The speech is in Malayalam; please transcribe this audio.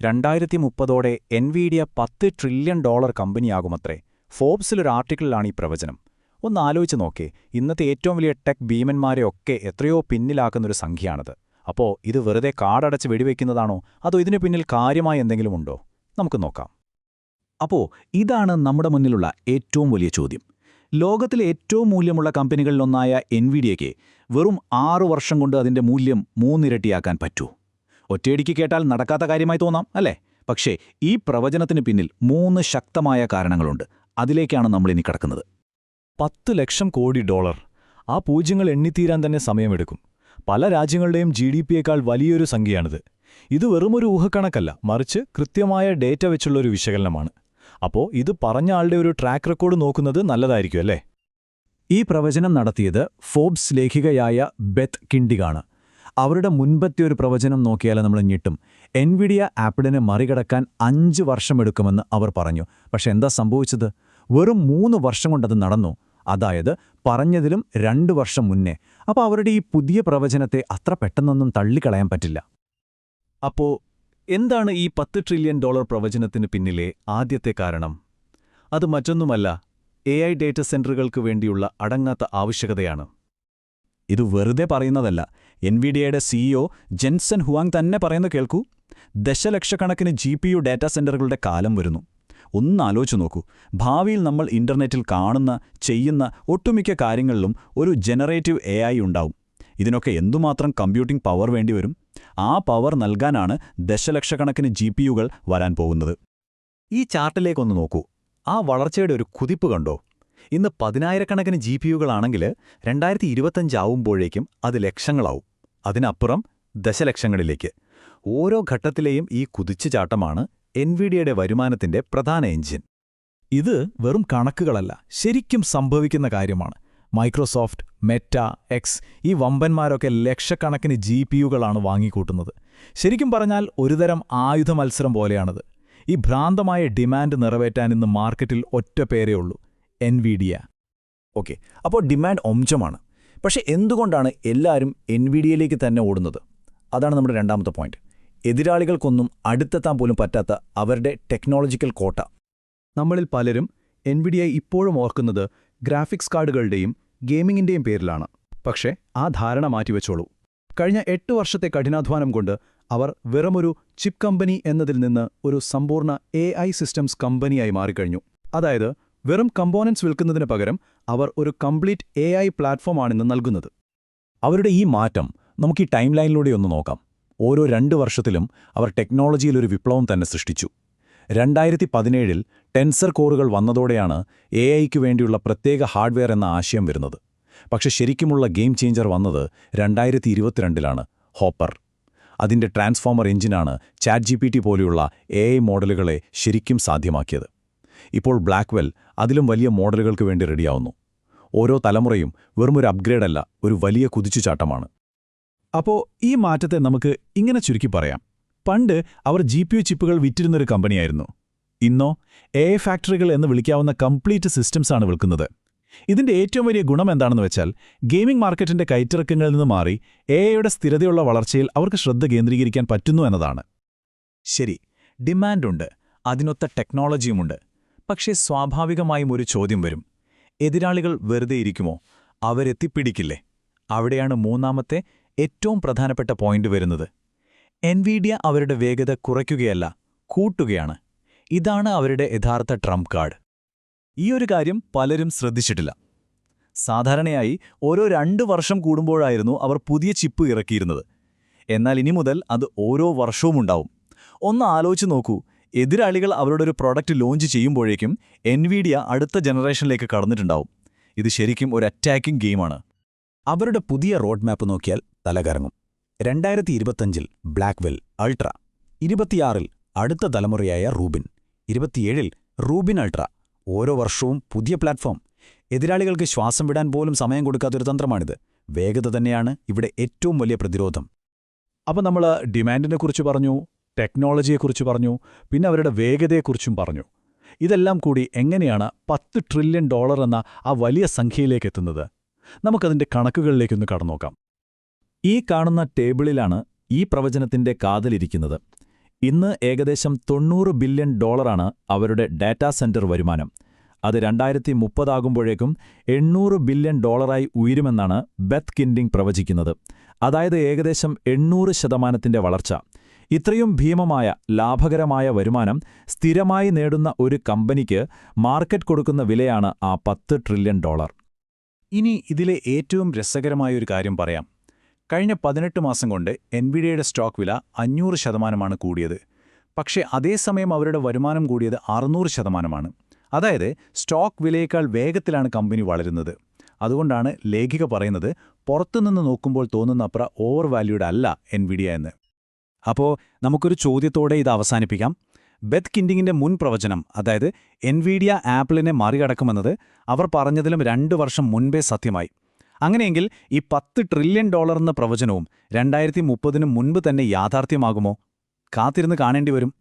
2030ഓടെ എൻവിഡിയ $10 ട്രില്യൺ കമ്പനിയാകുമത്രേ. ഫോബ്സിലൊരു ആർട്ടിക്കിളിലാണ് ഈ പ്രവചനം. ഒന്ന് ആലോചിച്ച് നോക്കേ, ഇന്നത്തെ ഏറ്റവും വലിയ ടെക് ഭീമന്മാരെയൊക്കെ എത്രയോ പിന്നിലാക്കുന്നൊരു സംഖ്യയാണത്. അപ്പോൾ ഇത് വെറുതെ കാടടച്ച് വെടിവെക്കുന്നതാണോ, അതോ ഇതിനു പിന്നിൽ കാര്യമായി എന്തെങ്കിലുമുണ്ടോ? നമുക്ക് നോക്കാം. അപ്പോൾ ഇതാണ് നമ്മുടെ മുന്നിലുള്ള ഏറ്റവും വലിയ ചോദ്യം. ലോകത്തിലെ ഏറ്റവും മൂല്യമുള്ള കമ്പനികളിലൊന്നായ എൻവിഡിയയ്ക്ക് വെറും 6 വർഷം കൊണ്ട് അതിന്റെ മൂല്യം 3 ഇരട്ടിയാക്കാൻ പറ്റൂ? ഒറ്റയടിക്ക് കേട്ടാൽ നടക്കാത്ത കാര്യമായി തോന്നാം, അല്ലേ? പക്ഷേ ഈ പ്രവചനത്തിന് പിന്നിൽ 3 ശക്തമായ കാരണങ്ങളുണ്ട്. അതിലേക്കാണ് നമ്മളിനി കടക്കുന്നത്. $10 ലക്ഷം കോടി. ആ പൂജ്യങ്ങൾ എണ്ണിത്തീരാൻ തന്നെ സമയമെടുക്കും. പല രാജ്യങ്ങളുടെയും GDPയേക്കാൾ വലിയൊരു സംഖ്യയാണിത്. ഇത് വെറുമൊരു ഊഹക്കണക്കല്ല, മറിച്ച് കൃത്യമായ ഡേറ്റ വെച്ചുള്ളൊരു വിശകലനമാണ്. അപ്പോൾ ഇത് പറഞ്ഞ ആളുടെ ഒരു ട്രാക്ക് റെക്കോർഡ് നോക്കുന്നത് നല്ലതായിരിക്കും, അല്ലേ? ഈ പ്രവചനം നടത്തിയത് ഫോബ്സ് ലേഖികയായ ബെത്ത് കിൻഡിഗാണ്. അവരുടെ മുൻപത്തെ ഒരു പ്രവചനം നോക്കിയാൽ നമ്മൾ ഞെട്ടും. എൻവിഡിയ ആപ്പിളിനെ മറികടക്കാൻ 5 വർഷമെടുക്കുമെന്ന് അവർ പറഞ്ഞു. പക്ഷെ എന്താ സംഭവിച്ചത്? വെറും 3 വർഷം കൊണ്ടത് നടന്നു. അതായത് പറഞ്ഞതിലും 2 വർഷം മുന്നേ. അപ്പോൾ അവരുടെ ഈ പുതിയ പ്രവചനത്തെ അത്ര പെട്ടെന്നൊന്നും തള്ളിക്കളയാൻ പറ്റില്ല. അപ്പോൾ എന്താണ് ഈ $10 ട്രില്യൺ പ്രവചനത്തിന് പിന്നിലെ ആദ്യത്തെ കാരണം? അത് മറ്റൊന്നുമല്ല, AI ഡേറ്റ സെന്ററുകൾക്ക് വേണ്ടിയുള്ള അടങ്ങാത്ത ആവശ്യകതയാണ്. ഇത് വെറുതെ പറയുന്നതല്ല. എൻവിഡിയയുടെ CEO ജെൻസൺ ഹുവാങ് തന്നെ പറയുന്ന കേൾക്കൂ. ദശലക്ഷക്കണക്കിന് GPU ഡാറ്റാ സെന്ററുകളുടെ കാലം വരുന്നു. ഒന്നാലോചിച്ചു നോക്കൂ. ഭാവിയിൽ നമ്മൾ ഇന്റർനെറ്റിൽ കാണുന്ന, ചെയ്യുന്ന ഒട്ടുമിക്ക കാര്യങ്ങളിലും ഒരു ജനറേറ്റീവ് AI ഉണ്ടാവും. ഇതിനൊക്കെ എന്തുമാത്രം കമ്പ്യൂട്ടിംഗ് പവർ വേണ്ടിവരും? ആ പവർ നൽകാനാണ് ദശലക്ഷക്കണക്കിന് GPUകൾ വരാൻ പോകുന്നത്. ഈ ചാർട്ടിലേക്കൊന്ന് നോക്കൂ. ആ വളർച്ചയുടെ ഒരു കുതിപ്പ് കണ്ടോ? ഇന്ന് 10,000കണക്കിന് GPUകളാണെങ്കിൽ 2025 ആവുമ്പോഴേക്കും അത് ലക്ഷങ്ങളാവും. അതിനപ്പുറം ദശലക്ഷങ്ങളിലേക്ക്. ഓരോ ഘട്ടത്തിലെയും ഈ കുതിച്ചുചാട്ടമാണ് എൻവിഡിയയുടെ വരുമാനത്തിന്റെ പ്രധാന എഞ്ചിൻ. ഇത് വെറും കണക്കുകളല്ല, ശരിക്കും സംഭവിക്കുന്ന കാര്യമാണ്. മൈക്രോസോഫ്റ്റ്, മെറ്റ, എക്സ്, ഈ വമ്പന്മാരൊക്കെ ലക്ഷക്കണക്കിന് GPUകളാണ് വാങ്ങിക്കൂട്ടുന്നത്. ശരിക്കും പറഞ്ഞാൽ ഒരുതരം ആയുധ മത്സരം പോലെയാണത്. ഈ ഭ്രാന്തമായ ഡിമാൻഡ് നിറവേറ്റാൻ ഇന്ന് മാർക്കറ്റിൽ ഒറ്റ പേരേ ഉള്ളൂ: എൻവിഡിയ. ഓക്കെ, അപ്പോൾ ഡിമാൻഡ് ഒംജമാണ്. പക്ഷെ എന്തുകൊണ്ടാണ് എല്ലാവരും എൻവിഡിയയിലേക്ക് തന്നെ ഓടുന്നത്? അതാണ് നമ്മുടെ രണ്ടാമത്തെ പോയിന്റ്. എതിരാളികൾക്കൊന്നും അടുത്തെത്താൻ പോലും പറ്റാത്ത അവരുടെ ടെക്നോളജിക്കൽ കോട്ട. നമ്മളിൽ പലരും എൻവിഡിയ ഇപ്പോഴും ഓർക്കുന്നത് ഗ്രാഫിക്സ് കാർഡുകളുടെയും ഗെയിമിങ്ങിന്റെയും പേരിലാണ്. പക്ഷേ ആ ധാരണ മാറ്റിവെച്ചോളൂ. കഴിഞ്ഞ 8 വർഷത്തെ കഠിനാധ്വാനം കൊണ്ട് അവർ വെറുമൊരു ചിപ്പ് കമ്പനി എന്നതിൽ നിന്ന് ഒരു സമ്പൂർണ്ണ AI സിസ്റ്റംസ് കമ്പനിയായി മാറിക്കഴിഞ്ഞു. അതായത് വെറും കമ്പോണൻസ് വിൽക്കുന്നതിന് പകരം അവർ ഒരു കംപ്ലീറ്റ് AI പ്ലാറ്റ്ഫോമാണിന്ന് നൽകുന്നത്. അവരുടെ ഈ മാറ്റം നമുക്ക് ഈ ടൈം ലൈനിലൂടെ ഒന്ന് നോക്കാം. ഓരോ 2 വർഷത്തിലും അവർ ടെക്നോളജിയിലൊരു വിപ്ലവം തന്നെ സൃഷ്ടിച്ചു. 2017-ൽ ടെൻസർ കോറുകൾ വന്നതോടെയാണ് AIക്ക് വേണ്ടിയുള്ള പ്രത്യേക ഹാർഡ്വെയർ എന്ന ആശയം വരുന്നത്. പക്ഷെ ശരിക്കുമുള്ള ഗെയിം ചേഞ്ചർ വന്നത് 2022-ലാണ്. ഹോപ്പർ. അതിന്റെ ട്രാൻസ്ഫോമർ എഞ്ചിനാണ് ChatGPT പോലെയുള്ള AI മോഡലുകളെ ശരിക്കും സാധ്യമാക്കിയത്. ഇപ്പോൾ ബ്ലാക്ക്വെൽ അതിലും വലിയ മോഡലുകൾക്ക് വേണ്ടി റെഡിയാവുന്നു. ഓരോ തലമുറയും വെറുമൊരു അപ്ഗ്രേഡല്ല, ഒരു വലിയ കുതിച്ചുചാട്ടമാണ്. അപ്പോൾ ഈ മാറ്റത്തെ നമുക്ക് ഇങ്ങനെ ചുരുക്കി പറയാം. പണ്ട് അവർ GPU ചിപ്പുകൾ വിറ്റിരുന്നൊരു കമ്പനിയായിരുന്നു. ഇന്നോ AI ഫാക്ടറികൾ എന്ന് വിളിക്കാവുന്ന കംപ്ലീറ്റ് സിസ്റ്റംസാണ് വിൽക്കുന്നത്. ഇതിന്റെ ഏറ്റവും വലിയ ഗുണം എന്താണെന്ന് വെച്ചാൽ, ഗെയിമിംഗ് മാർക്കറ്റിന്റെ കയറ്റിറക്കങ്ങളിൽ നിന്ന് മാറി AIയുടെ സ്ഥിരതയുള്ള വളർച്ചയിൽ അവർക്ക് ശ്രദ്ധ കേന്ദ്രീകരിക്കാൻ പറ്റുന്നു എന്നതാണ്. ശരി, ഡിമാൻഡുണ്ട്, അതിനൊത്ത ടെക്നോളജിയുമുണ്ട്. പക്ഷേ സ്വാഭാവികമായും ഒരു ചോദ്യം വരും: എതിരാളികൾ വെറുതെ ഇരിക്കുമോ? അവരെത്തിപ്പിടിക്കില്ലേ? അവിടെയാണ് മൂന്നാമത്തെ ഏറ്റവും പ്രധാനപ്പെട്ട പോയിന്റ് വരുന്നത്. എൻവിഡിയ അവരുടെ വേഗത കുറയ്ക്കുകയല്ല, കൂട്ടുകയാണ്. ഇതാണ് അവരുടെ യഥാർത്ഥ ട്രംപ് കാർഡ്. ഈ ഒരു കാര്യം പലരും ശ്രദ്ധിച്ചിട്ടില്ല. സാധാരണയായി ഓരോ 2 വർഷം കൂടുമ്പോഴായിരുന്നു അവർ പുതിയ ചിപ്പ് ഇറക്കിയിരുന്നത്. എന്നാൽ ഇനി മുതൽ അത് ഓരോ വർഷവും ഉണ്ടാവും. ഒന്ന് ആലോചിച്ച് നോക്കൂ. എതിരാളികൾ അവരുടെ ഒരു പ്രോഡക്റ്റ് ലോഞ്ച് ചെയ്യുമ്പോഴേക്കും എൻവിഡിയ അടുത്ത ജനറേഷനിലേക്ക് കടന്നിട്ടുണ്ടാവും. ഇത് ശരിക്കും ഒരു അറ്റാക്കിംഗ് ഗെയിമാണ്. അവരുടെ പുതിയ റോഡ് മാപ്പ് നോക്കിയാൽ തലകറങ്ങും. 2025-ൽ ബ്ലാക്ക്വെൽ അൾട്ര, 26-ൽ അടുത്ത തലമുറയായ റൂബിൻ, 27-ൽ റൂബിൻ അൾട്ര. ഓരോ വർഷവും പുതിയ പ്ലാറ്റ്ഫോം. എതിരാളികൾക്ക് ശ്വാസം വിടാൻ പോലും സമയം കൊടുക്കാത്തൊരു തന്ത്രമാണിത്. വേഗത തന്നെയാണ് ഇവിടെ ഏറ്റവും വലിയ പ്രതിരോധം. അപ്പോൾ നമ്മൾ ഡിമാൻഡിനെക്കുറിച്ച് പറഞ്ഞു, ടെക്നോളജിയെക്കുറിച്ച് പറഞ്ഞു, പിന്നെ അവരുടെ വേഗതയെക്കുറിച്ചും പറഞ്ഞു. ഇതെല്ലാം കൂടി എങ്ങനെയാണ് $10 ട്രില്യൺ എന്ന ആ വലിയ സംഖ്യയിലേക്ക് എത്തുന്നത്? നമുക്കതിന്റെ കണക്കുകളിലേക്കൊന്ന് കടന്നുനോക്കാം. ഈ കാണുന്ന ടേബിളിലാണ് ഈ പ്രവചനത്തിന്റെ കാതലിരിക്കുന്നത്. ഇന്ന് ഏകദേശം $90 ബില്യൺ അവരുടെ ഡാറ്റാ സെന്റർ വരുമാനം. അത് 2030 ആകുമ്പോഴേക്കും $800 ബില്യൺ ഉയരുമെന്നാണ് ബെത്ത് കിൻഡിംഗ് പ്രവചിക്കുന്നത്. അതായത് ഏകദേശം 800% വളർച്ച. ഇത്രയും ഭീമമായ ലാഭകരമായ വരുമാനം സ്ഥിരമായി നേടുന്ന ഒരു കമ്പനിക്ക് മാർക്കറ്റ് കൊടുക്കുന്ന വിലയാണ് ആ $10 ട്രില്യൺ. ഇനി ഇതിലെ ഏറ്റവും രസകരമായൊരു കാര്യം പറയാം. കഴിഞ്ഞ 18 മാസം കൊണ്ട് എൻവിഡിയയുടെ സ്റ്റോക്ക് വില 500% കൂടിയത്. പക്ഷേ അതേസമയം അവരുടെ വരുമാനം കൂടിയത് 600%. അതായത് സ്റ്റോക്ക് വിലയേക്കാൾ വേഗത്തിലാണ് കമ്പനി വളരുന്നത്. അതുകൊണ്ടാണ് ലേഖിക പറയുന്നത് പുറത്തുനിന്ന് നോക്കുമ്പോൾ തോന്നുന്നത്ര ഓവർ വാല്യൂഡ് അല്ല എൻവിഡിയ എന്ന്. അപ്പോൾ നമുക്കൊരു ചോദ്യത്തോടെ ഇത് അവസാനിപ്പിക്കാം. ബെത്ത് കിൻഡിങ്ങിന്റെ മുൻ പ്രവചനം, അതായത് എൻവിഡിയ ആപ്പിളിനെ മറികടക്കുമെന്നത് അവർ പറഞ്ഞതിലും 2 വർഷം മുൻപേ സത്യമായി. അങ്ങനെയെങ്കിൽ ഈ $10 ട്രില്യൺ എന്ന പ്രവചനവും 2030 മുൻപ് തന്നെ യാഥാർത്ഥ്യമാകുമോ? കാത്തിരുന്ന് കാണേണ്ടി വരും.